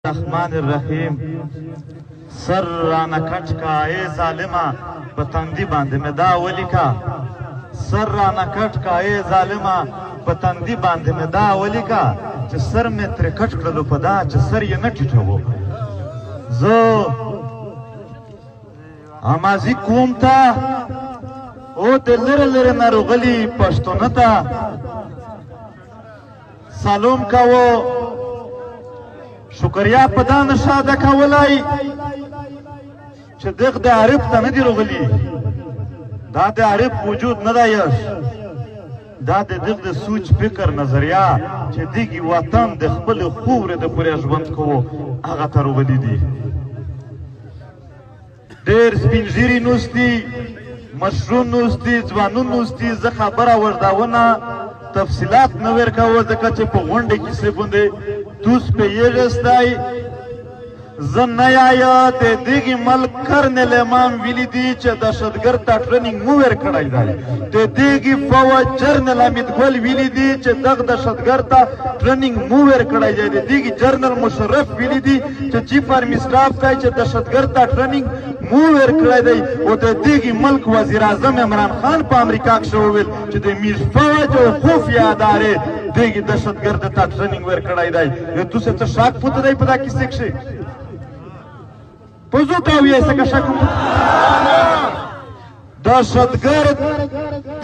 الرحمن الرحیم سر رانا کټ کا اے ظالما پتندی باندې مې دا ولیکا سر رانا کټ کا اے ظالما پتندی باندې مې دا ولیکا چې سر مې تر کټ کړلو په دا چې سر یې نه ټیټو زه امازي کوم تا او د لره لره ناروغلی پښتون ته سلام کاوه شکریا په دا نشه ده کولای چې دغه د عرب ته نه دی راغلی دا د عرب وجود نه دی دا د دغه د سوچ فکر نظریه چې دغه وطن د خپل خورې د پورې ژوند کوو هغه ته راغلی دی ډېر سپین ږیري نوستي مشرون نوستي ځوانون نوستي زه خبره ورډاونه تفصیلات نه ورکوه ځکه چې په غونډه کې څه باندې توس په یغستای زه نه یایا د دغه ملک کرنل امام ویلی دی چې دهشتګرد ته ټریننګ مو ورکړی دی د دغه فوج جرنل حمید ګل ویلی دی چې دغه دهشتګرد ته ټریننګ مو ورکړی دی د دغه جرنل مشرف ویلی دی چې چیف آرمی سټاف ته چې دهشتګرد ته ټریننګ مو ورکړی دی او د دغه ملک وزیر اعظم عمران خان په امریکا کې وویل چې د میز فوج او خفیه ادارې دغه دهشتګرد ته ټریننګ ورکړی دی نو تاسو ته شک پته دی په دا کیسه کې پوزو تاویه سکه شک دهشتګرد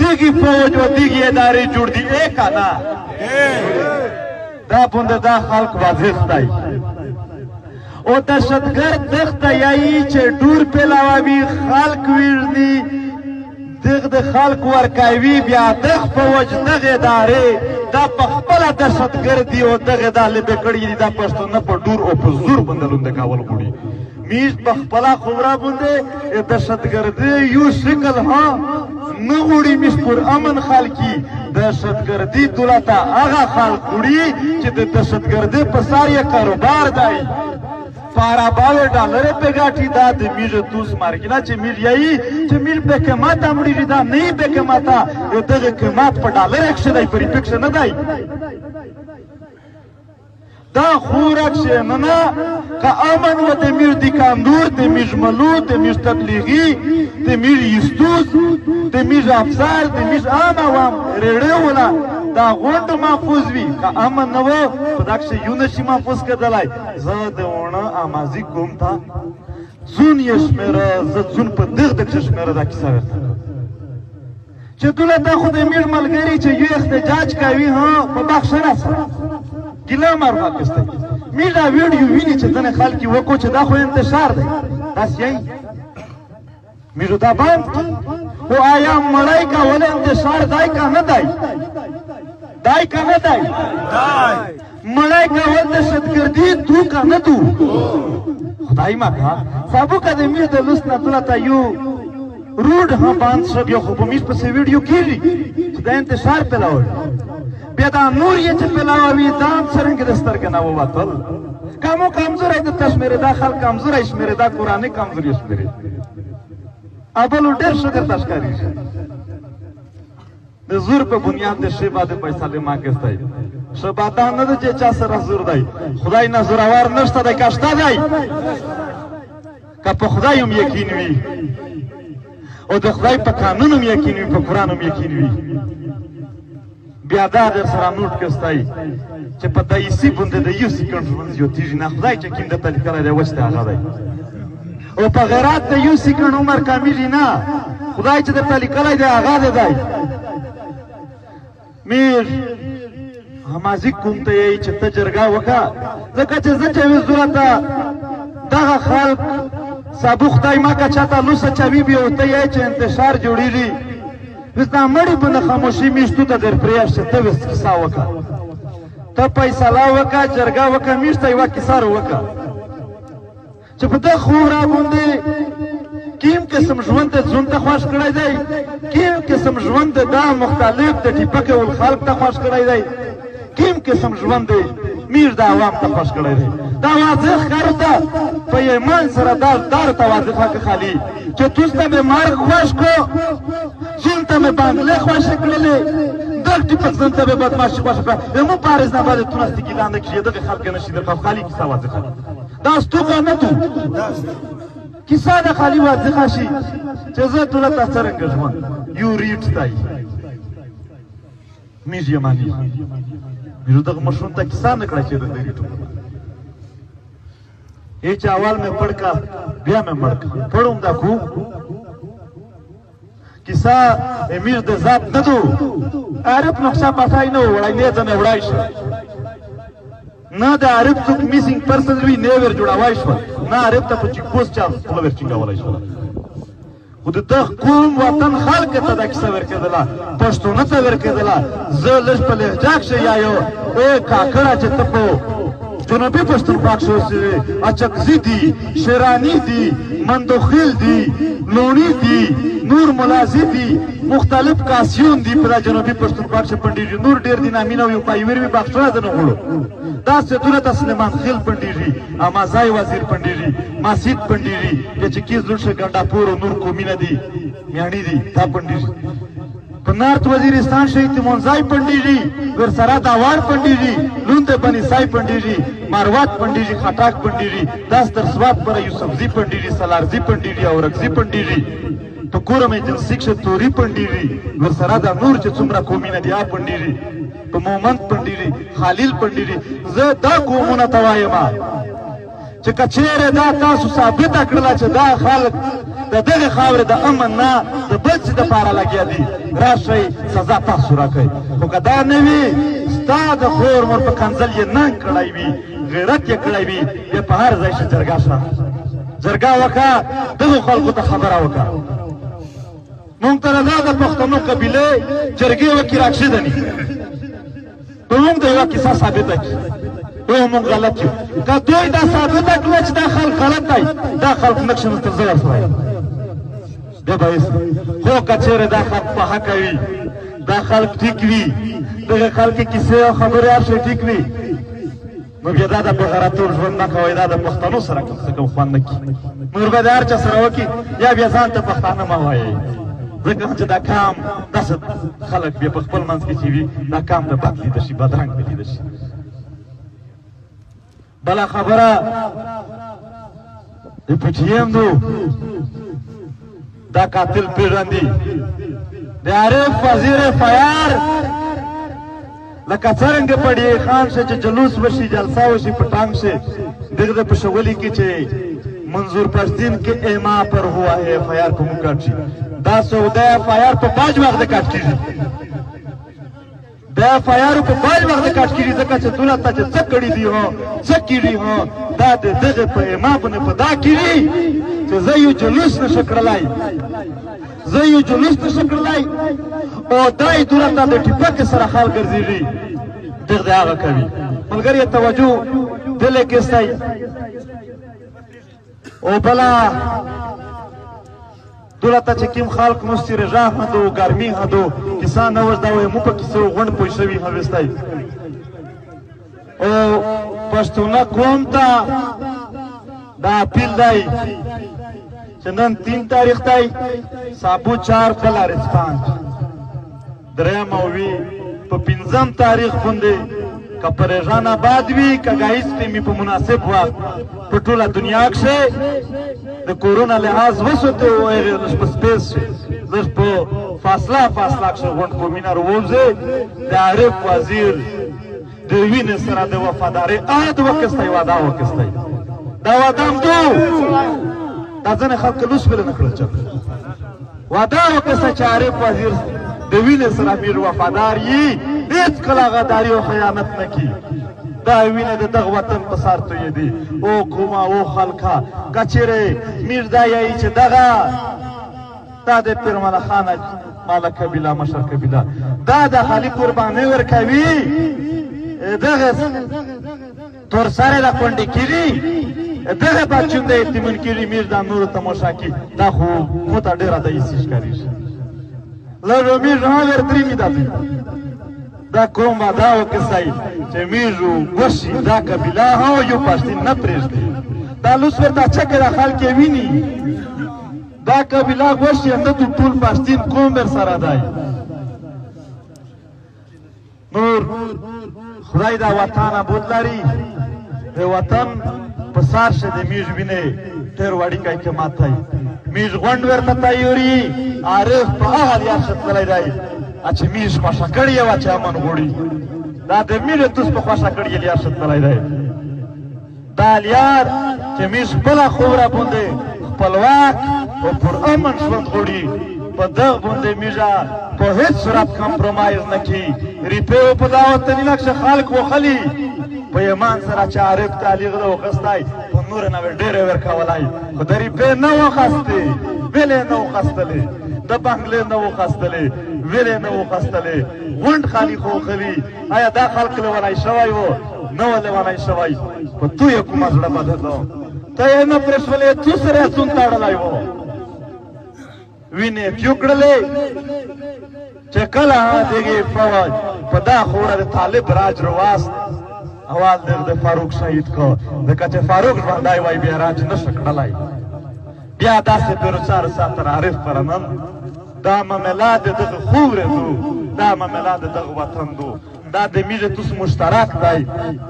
دغه فوج او دغه ادارې جوړ دي ایکا نه دا بنده دا خلق واضح دی او دهشتګرد دغه یایي چې ډور پلاوي خلق ویرني دغه د خلق ورکوي بیا دغه فوج دغه ادارې دا په خپل دهشتګردي او دغه دالې به کړی دي دا پښتون په ډور او په زور بندلون کاول غوړي میز په خپل خبره باندې دهشتګردي یو شکل ها نه غوړي میز پر امن خلکی دهشتګردي دولت هغه خلک غوړي چې د دهشتګردي په ساري کاروبار دی پاراباوه ډالر په غاټي دا د میز توس مارګینا چې میل یی چې میل په قیمت امړي دا نه په قیمت یو دغه قیمت په ډالر اکشه دی پرې پکښه نه دی دا خورک شه نه که امن و د میر دیکاندور د میجملو د میج تبلیغی د میر یستوس د میج افسر د میج عام عوام ریړه ولا دا غونډ محفوظ وي که امن نه و په دغه یو نشي محفوظ کېدلای زه د ونه امازي کوم تا زون یې شمیره زه زون په دغه شمیره دا کیسه ورته چې دولت خو د میر ملګری چې یو احتجاج کوي ها په بخښنه سره ګیله مرغه کسته می دا ویډیو ویني چې ځنه خلک وکړو چې دا خو انتشار دی بس یې میرو دا باندې او آیا مړای کا ول انتشار دای کا نه دای دای کا نه دای مړای کا ول دهشتګردي تو کا نه تو خدای ما کا سابو کده می د لسنا دولت یو روډ ها باندې شب یو خو په میز په ویډیو کیږي چې دا انتشار پیلاول بیا دا نور یې چې پیلاوي دام څرنګه د سترګې نه ووتل کمو کمزوری د تشمیره دا خلک کمزوری شمیره دا قرآني کمزوري شمیره ابلو ډېر شکر تشکاری د زور په بنیاد د شی باندې پیسې ما کېستای شبادا نه د چا سره زور دی خدای نه زورور نشته د کاشته دی که په خدای هم یقین وي او د خدای په قانون هم یقین وي په قرآن هم یقین وي بیا دا در سره نوټ کېستای چې په دایسي باندې د یو سکند ژوند زیاتېږي نه خدای چې کوم درته لیکلی دی اوس د هغه دی او په غیرت د یو سکند عمر کاملي نه خدای چې درته لیکلی دی هغه دی میر همازي کوم ته یې چې ته جرګه وکړه ځکه چې زه چې وې ضرورته دغه خلک سابو خدای ما که چاته لوسه چوي بیا ورته یې چې انتشار جوړېږي وستا مړی باندې خاموشي میشتو ته در پرېښته ته وس کیسه وکړه ته فیصله وکړه جرګه وکړه میش ته یوه کیسه وکړه چې په دغه خورا باندې کیم قسم ژوند ته ځون ته خوښ کړی دی کیم قسم ژوند دا مختلف د ټیپکې ول خلق ته خوښ کړی دی کیم قسم ژوند دی میر د عوام ته خوښ کړی دی دا واضح ښکارو ته په ایمان سره دا دار ته واضحه که خالي چې توس ته مې مرګ خوښ کړو ژوند ته مې بانګلې خوښې کړلې دغه ټیپک ځان ته به بدماشي خوښه کړه زموږ په عرضنامه باندې تو نستګي لاندې کښې دغه خلک نه شي درته خالي کیسه واضحه دا ستوګه نه تو کیسه د خالي واضحه شي چې زه ټوله تا څرنګه ژوند یو ریډ ستایي میز یې ماني میرو دغه مشروم ته کیسه نه کړه چې د ریډ ये चावल में पड़का बिया में मड़का पढ़ूं दाखू किसा एमीर दे जात न दो आरिफ नक्शा पाठाई न वड़ाई ने जने वड़ाई छ न द आरिफ तुक मिसिंग पर्सन भी नेवर जुड़ावाई छ न आरिफ त पची पोस्ट चा फ्लोवर चिंगा वाला छ खुद त कोम वतन खालक त द किसा वर के दला पश्तो न त वर के दला ज लश पे लहजाक से यायो ए काकड़ा च तपो جنوبی پښتونخوا کې اچکزی دي شیرانی دي مندوخیل دي لونی دي نور ملازی دي مختلف کاسیون دي په جنوبی پښتونخوا کې پندیږي نور ډیر دي نامینه یو پایویر وی بخښنه ده نه غوړو دا ستونه تسلیمان خیل پندیږي امازای وزیر پندیږي ماسید پندیږي چې کیز لوشه ګنډا پور نور کومینه دي میانی دي تا پندیږي نارت وزیرستان شهید منزای پندیږي ورسره داوار پندیږي لوند بني سای پندیږي ماروات پندیږي خټاک پندیږي داس در سواد پر یوسفزی پندیږي سلارزی پندیږي اورکزی پندیږي تو کورم جن سیکشه توری پندیږي ورسره دا نور چې څومره قومینه دي پندیږي په مومند پندیږي خلیل پندیږي زه دا قومونه توایما چې کچېره دا تاسو ثابت کړل چې دا خلک د دغه خاورې د امن نه د بل څه دپاره لګیا دي راشئ سزا تاسو راکئ خو که دا نه وي ستا د خور مور په کنځل یې ننګ کړی وي غیرت یې کړی وي بیا په هر ځای شي جرګه شه جرګه وکړه دغو خلکو ته خبره وکړه مونږ ته دا د پښتنو قبیلې جرګې وکړي راکښېدني په مونږ د یوه کیسه ثابته کړي مونږ غلط یو که دوی دا ثابته کړله چې دا خلک غلط دی دا خلک نقش نسته زه ورسره یم بیا به خو که چېرې دا خلک په حقه وي دا خلک ټیک وي دغه خلکې کیسې او خبرې هر شی ټیک وي نو بیا دا د بېغیرتوب ژوند نه کوئ دا د پښتنو سره کم څه کم خوند نه کړي نور به د هر چا سره وکړي یا بیا ځان ته پښتانه مه وایئ ځکه چې دا کام داسې خلک بیا په خپل منځ کې چې وي دا کام د بد لیده شي بدرنګ به لیده شي بلا خبره د پی ټي ایم دو دا قاتل پیژندي د عارف وزیر فیار لکه څرنګه پړی خان شه چې جلوس وشي جلسه وشي پټانګ شه دغه په شغلي کې چې منظور پښتین کې ایما پر ہوا ہے فیار کو مکټ شي دا سودا فیار په 5 وخت کټ کیږي دا فیارو په 5 وخت کټ کیږي ځکه چې دوله ته چې څه کړي دي هو څه کړي هو دا دغه په ایما باندې په دا کړي چې زه یو جلوس نشه کړلای زه یو جلوس نشه کړلای او دای دوله ته د ټیپک سره خال ګرځېږي دغه هغه کوي ملګری توجه دلې کې ستای او بلا دولت چې کیم خلق مستی رجا هدو ګرمي هدو کسان نوز دا وې مو په کیسو غون پوي شوی هوستای او پښتونه قوم ته دا اپیل دی چې نن 3 تاریخ دی سابو 4 بلارس 5 دریم او وی په 5 تاریخ باندې که پریشان آباد وي که ګایس می په مناسب وخت په ټوله دنیا کې د کورونا لحاظ وسوته او په سپیس لږ په فاصله کې غونډ کومینه روزه د عارف وزیر د وینې سره د وفادارۍ عهد وکړی وعده وکړی دا وعده هم دو دا ځنې خلک لوس بل نه کړل وعده وکړی چې عارف وزیر د وینې سره میر وفادار یي هیڅ کله غداري او خیانت نه کوي دا وینه د دغه وطن په سر توی دی او قومه او خلکه کچېرې میر دا یایي چې دغه دا د پیرمله خانه ماله قبیله مشر قبیله دا د خالي قربانۍ ورکوي دغه تور سره د کونډې کېږي دغه بچون د یتیمون کېږي میر دا نورو تماشا کوي دا خو مو ته ډېره د ایسي ښکارېږي لږ میر هم ورتري مې دا دا قوم دا وکړی چې میرو وشي دا قبیله هم یو پښتون نه پرېږدي دا لوس ورته چکه د خلک ویني دا قبیله وشي نه ټول پښتون قوم ورسره دی نور خدای دا وطن آباد لري د وطن په سار شه د میژ وینې ډېر وړیکی کې ماتی میژ غونډ ورته تیوري عارف په هغه لیار شه تللی دی چې میژ خوښه کړې وه چې امن غواړي دا د میژ توس په خوښه کړې لیار شه تللی دی دا لیار چې میژ خپله خوره باندې خپلواک او پر امن ژوند غواړي په دغه باندې میژه په هیڅ صورت کمپرومایز نه کړي ریپې په دا وطني نقشه خلک وخلي په ایمان سره چې عارف تعلیق ده وخستی په نور نه به ډېرې ورکولی خو د ریپې نه وخستې ویلې نه وخستلې د بنګلې نه وخستلې ویلې نه وخستلې غونډ خالي خو وخلي آیا دا خلک لیونی شوی و نه و لیونی شوی په تو یې کومه زړه بده ده ته یې نه پرېښولې تو سره یې څون تړلی و وینې پیو کړلې چې کله دغې فوج په دا خوره د طالب راج رواست اول د فاروق شهید کو ځکه چې فاروق ژوندی وای بیا راج نشه کړلی بیا داسې بیروچار ساتر عارف پرنن دا معامله د دغه خورې دو دا معامله د دغه وطن دو دا د میژې توس مشترک دی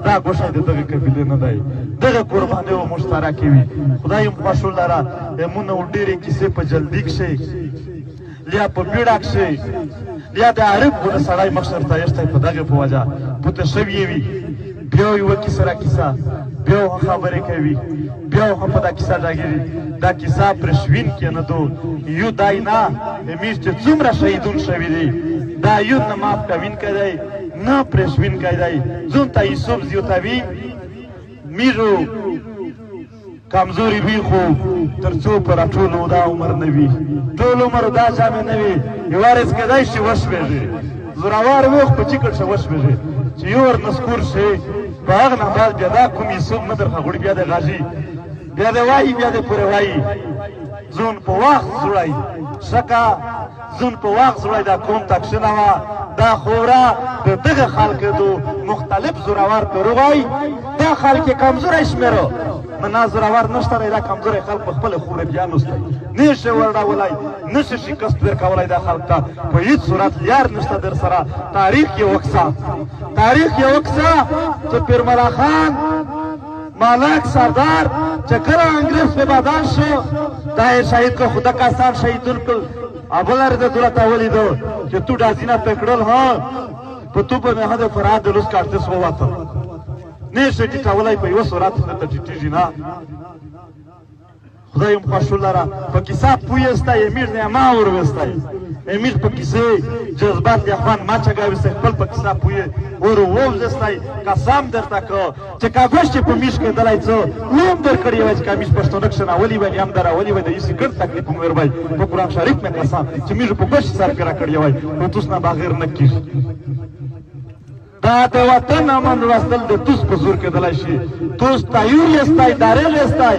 دا ګوښی د دغې قبیلې نه دی دغه قربانۍ و مشترکې وي خدای یم خوښو لره مونه و ډېرې کیسې په جلدي کښې لیا په بیړه کښې لیا د عارف غوندې سړی مخ سرته ایښتی په دغې په وجه پوته شوي وي بیا یوه کیسه را کیسه بیا هم خبرې کوي بیا هم په دا کیسه ډاګېږي دا کیسه پرې شوین کې نه دو یو دای نه میژ چې څومره شهیدون شوي دي دا یو نه ماف کوونکی دی نه پرې شوینکی دی ځون ته یوسف زیاتوي میژو کمزوري وي خو تر څو پر ټول دا عمر نه وي ټول عمر دا جامې نه وي یو وارث کیدای شي وشمېږي زورور وي خو په چیکړ شه وشمېږي چې یو ور نسکور شي په هغه نه بعد بیا دا کوم یوسف نه درخه غوړي بیا د غازي بیا د وایي بیا د پورې وایي ځون په وخت زوړی شکه ځون په وخت زوړی دا قوم تکشنه وه دا خوره د دغه خلکو دو مختلف زورور پرې وایي دا خلک یې کمزوری شمېرو نه زورور نشته دی دا کمزوری خلک په خپله خوره بیا نستی نه شي ورډولی نه شي شکست ورکولی دا خلک ته په هېڅ صورت لیار نشته در سره تاریخ یې وکسه تاریخ یې وکسه چې پیرملا خان مالک سردار چې کله انګریز پې بدل شو دا یې شهید کړ خو دغه کسان شهیدون کړل بله رده دولت ولیدو چې تو ډازینه پې کړل ها په تو په نهد فرهاد د لوس کارتس ووتل نه یې شي ټیټولی په یوه صورت درته ټیټېږي نه خدای یم خوښو لره په کیسه پوهېستی امیر نه ما وروستی امیر په کیسې جذبات یا خوان ما چګاویستی خپل په کیسه پوهې ور ووځستی قسم درته که چې کاږوش چې په میش کېدلی څه لوم در کړی وای چې کا میش پښتانه کښېناولي وای هم دراولي وای د هېڅ ګډ تکلیف مې وای په قرآن شریف مې قسم چې میژ په ګوش سر پې را کړی وای نو توس نه بغیر نه کېږي دا د وطن امن راستل د توس په زور کېدلی شي توس تیور یستی دارل یستی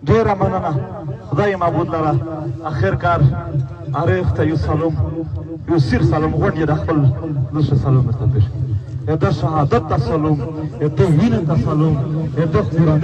ډېره مننه خدای معبود لره اخر کار عارف ته یو سلام یو سیر سلام غونډ یې د خپل زړه سلام درته پېښ د شهادت ته سلام د وینې ته سلام د کورنۍ